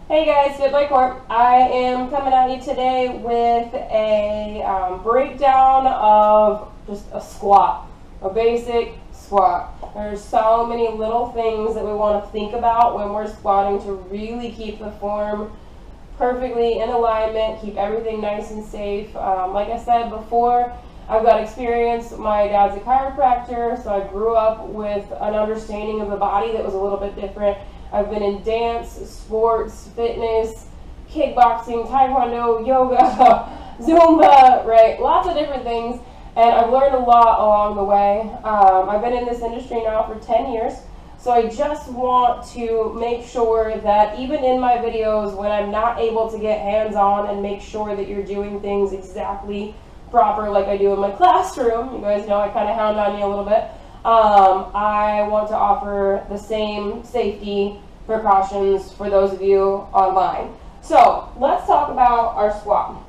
Hey guys, FitByCourt. I am coming at you today with a breakdown of just a squat, a basic squat. There's so many little things that we want to think about when we're squatting to really keep the form perfectly in alignment, keep everything nice and safe. Like I said before, I've got experience. My dad's a chiropractor, so I grew up with an understanding of the body that was a little bit different. I've been in dance, sports, fitness, kickboxing, taekwondo, yoga, Zumba, right? Lots of different things, and I've learned a lot along the way. I've been in this industry now for 10 years, so I just want to make sure that even in my videos, when I'm not able to get hands-on and make sure that you're doing things exactly proper like I do in my classroom, you guys know I kind of hound on you a little bit, I want to offer the same safety precautions for those of you online. So let's talk about our squat.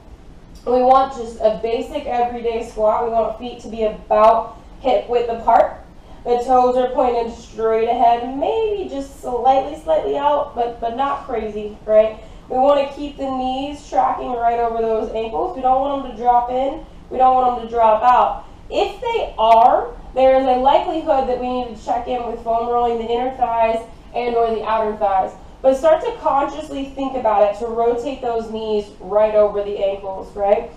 We want just a basic everyday squat. We want feet to be about hip width apart. The toes are pointed straight ahead, maybe just slightly out, but not crazy, right? We want to keep the knees tracking right over those ankles. We don't want them to drop in. We don't want them to drop out. If they are, there is a likelihood that we need to check in with foam rolling the inner thighs and or the outer thighs. But start to consciously think about it to rotate those knees right over the ankles, right?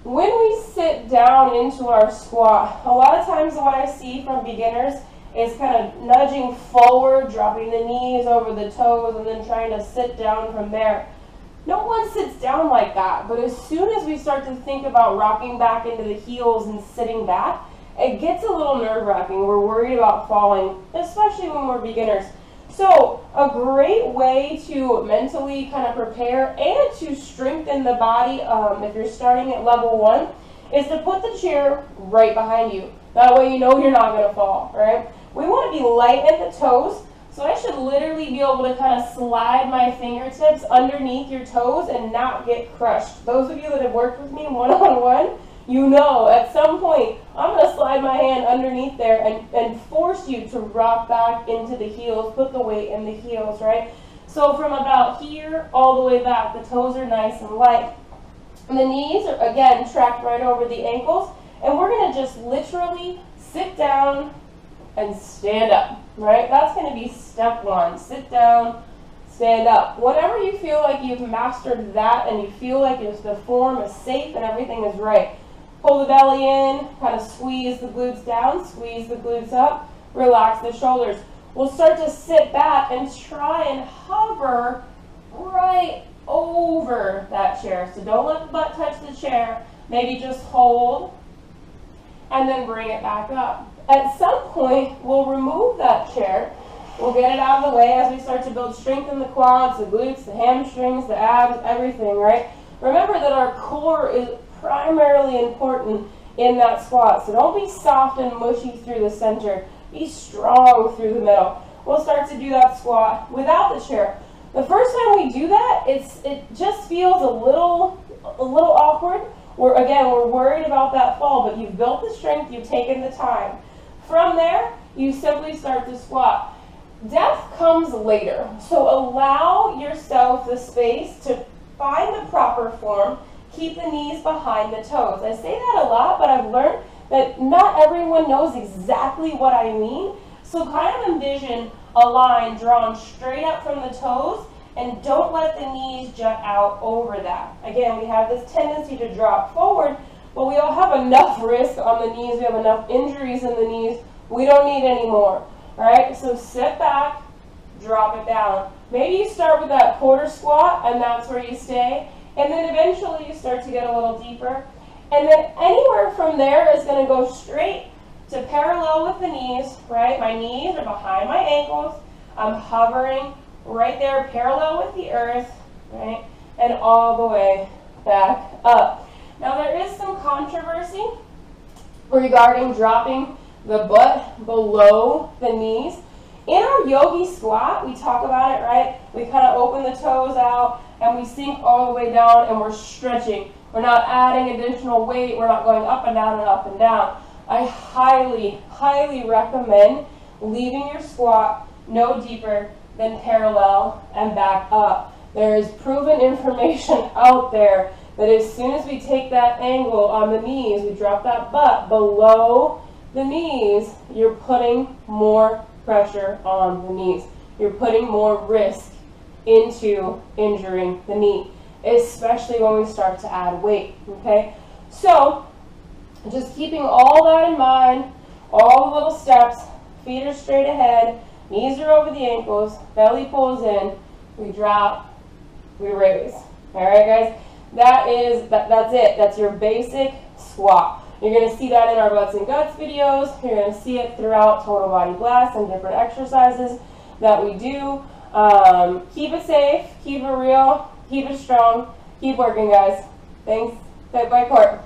When we sit down into our squat, a lot of times what I see from beginners is kind of nudging forward, dropping the knees over the toes, and then trying to sit down from there. No one sits down like that, but as soon as we start to think about rocking back into the heels and sitting back, it gets a little nerve-wracking. We're worried about falling, especially when we're beginners. So a great way to mentally kind of prepare and to strengthen the body, if you're starting at level 1, is to put the chair right behind you. That way you know you're not going to fall, right? We want to be light at the toes. So I should literally be able to kind of slide my fingertips underneath your toes and not get crushed. Those of you that have worked with me one-on-one, you know at some point I'm going to slide my hand underneath there and force you to rock back into the heels, put the weight in the heels, right? So from about here all the way back, the toes are nice and light. And the knees are, again, tracked right over the ankles. And we're going to just literally sit down and stand up, right? That's going to be step 1. Sit down, stand up. Whenever you feel like you've mastered that and you feel like the form is safe and everything is right, pull the belly in, kind of squeeze the glutes down, squeeze the glutes up, relax the shoulders. We'll start to sit back and try and hover right over that chair. So don't let the butt touch the chair. Maybe just hold and then bring it back up. At some point, we'll remove that chair. We'll get it out of the way as we start to build strength in the quads, the glutes, the hamstrings, the abs, everything, right? Remember that our core is primarily important in that squat. So don't be soft and mushy through the center. Be strong through the middle. We'll start to do that squat without the chair. The first time we do that, it just feels a little awkward. We're worried about that fall, but you've built the strength, you've taken the time. From there, you simply start to squat. Depth comes later, so allow yourself the space to find the proper form. Keep the knees behind the toes. I say that a lot, but I've learned that not everyone knows exactly what I mean. So kind of envision a line drawn straight up from the toes, and don't let the knees jut out over that. Again, we have this tendency to drop forward, but we all have enough risk on the knees. We have enough injuries in the knees. We don't need any more. All right, so sit back, drop it down. Maybe you start with that quarter squat, and that's where you stay. And then eventually you start to get a little deeper. And then anywhere from there is going to go straight to parallel with the knees, right? My knees are behind my ankles. I'm hovering right there, parallel with the earth, right? And all the way back up. Now there is some controversy regarding dropping the butt below the knees. In our yogi squat, we talk about it, right? We kind of open the toes out and we sink all the way down and we're stretching. We're not adding additional weight. We're not going up and down and up and down. I highly, highly recommend leaving your squat no deeper than parallel and back up. There is proven information out there that as soon as we take that angle on the knees, we drop that butt below the knees, you're putting more pressure on the knees. You're putting more risk into injuring the knee, especially when we start to add weight, okay? So, just keeping all that in mind, all the little steps, feet are straight ahead, knees are over the ankles, belly pulls in, we drop, we raise. All right, guys? That's it. That's your basic squat. You're going to see that in our butts and guts videos. You're going to see it throughout Total Body Blast and different exercises that we do. Keep it safe, keep it real, keep it strong, keep working, guys. Thanks, FitByCourt.